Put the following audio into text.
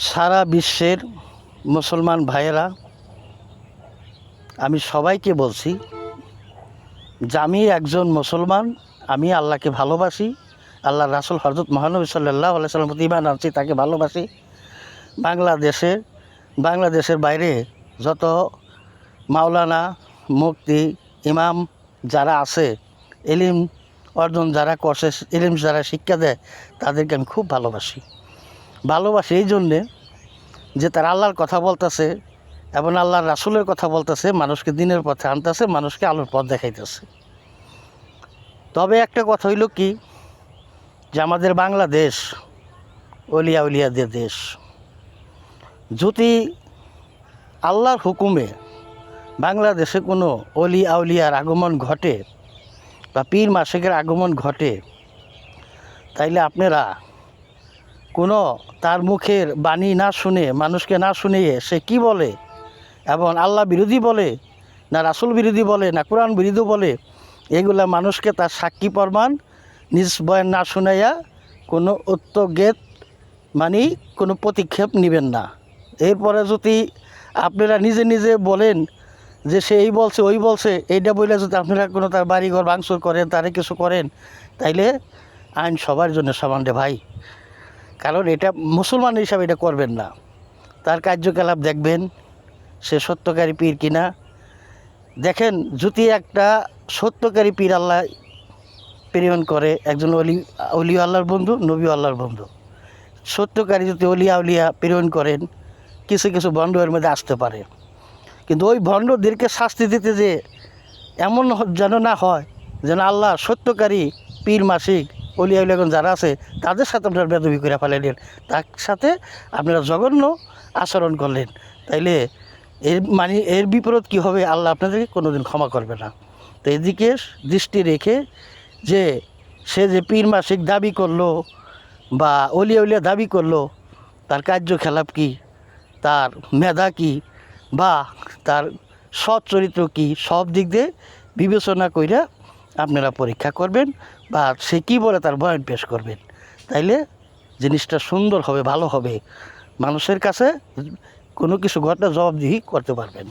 সারা বিশ্বের মুসলমান ভাইয়েরা, আমি সবাইকে বলছি যে আমি একজন মুসলমান, আমি আল্লাহকে ভালোবাসি, আল্লাহর রাসূল হযরত মুহাম্মদ সাল্লাল্লাহু আলাইহি ওয়াসাল্লাম প্রতি ঈমান আনছি, তাকে ভালোবাসি। বাংলাদেশের বাইরে যত মাওলানা, মুফতি, ইমাম যারা আছে, ইলম অর্জন যারা করছে, ইলম যারা শিক্ষা দেয়, তাদেরকে আমি খুব ভালোবাসি এই জন্যে যে তারা আল্লাহর কথা বলতেছে এবং আল্লাহর রাসূলের কথা বলতেছে, মানুষকে দিনের পথে আনতেছে, মানুষকে আলোর পথ দেখাইতেছে। তবে একটা কথা হইল কি, যে আমাদের বাংলাদেশ উলিয়াদের দেশ। যদি আল্লাহর হুকুমে বাংলাদেশে কোনো আউলিয়ার আগমন ঘটে বা পীর মাশায়েখের আগমন ঘটে, তাইলে আপনারা কোনো তার মুখের বাণী না শুনে, মানুষকে না শুনিয়ে সে কি বলে এবং আল্লাহ বিরোধী বলে না রাসূল বিরোধী বলে না কোরআন বিরোধী বলে, এগুলা মানুষকে তার সাক্ষী প্রমাণ নিজ বয়ান না শুনাইয়া কোনো উত্তরগেত কোনো প্রতিক্ষেপ নেবেন না। এরপরে যদি আপনারা নিজে নিজে বলেন যে সে এই বলছে ওই বলছে, এইটা বলে যদি আপনারা কোনো তার বাড়িঘর ভাঙচুর করেন, তারে কিছু করেন, তাইলে আইন সবার জন্য সমান রে ভাই। কারণ এটা মুসলমান হিসাবে এটা করবেন না। তার কার্যকলাপ দেখবেন সে সত্যকারী পীর কিনা। দেখেন, যদি একটা সত্যকারী পীর আল্লাহ প্রেরণ করে, একজন অলি আল্লাহর বন্ধু, নবী আল্লাহর বন্ধু, সত্যকারী যদি আউলিয়া প্রেরণ করেন, কিছু কিছু ভণ্ড এর মধ্যে আসতে পারে, কিন্তু ওই ভণ্ডদেরকে শাস্তি দিতে যে এমন যেন না হয় যেন আল্লাহ সত্যকারী পীর মাসিক আউলিয়াগণ যারা আছে তাদের সাথে আপনারা বেদবি করে ফেলাইলেন, তার সাথে আপনারা জঘন্য আচরণ করলেন, তাইলে এর বিপরীত কী হবে, আল্লাহ আপনাদেরকে কোনোদিন ক্ষমা করবে না। তো এদিকে দৃষ্টি রেখে যে সে যে পীর মাসিক দাবি করলো বা আউলিয়া দাবি করলো, তার কার্যকলাপ কী, তার মেধা কী বা তার সৎ চরিত্র কী, সব দিক দিয়ে বিবেচনা কইরা আপনারা পরীক্ষা করবেন বা সে কী বলে তার বয়ান পেশ করবেন। তাইলে জিনিসটা সুন্দর হবে, ভালো হবে, মানুষের কাছে কোনো কিছু ঘটনা জবাবদিহি করতে পারবেন।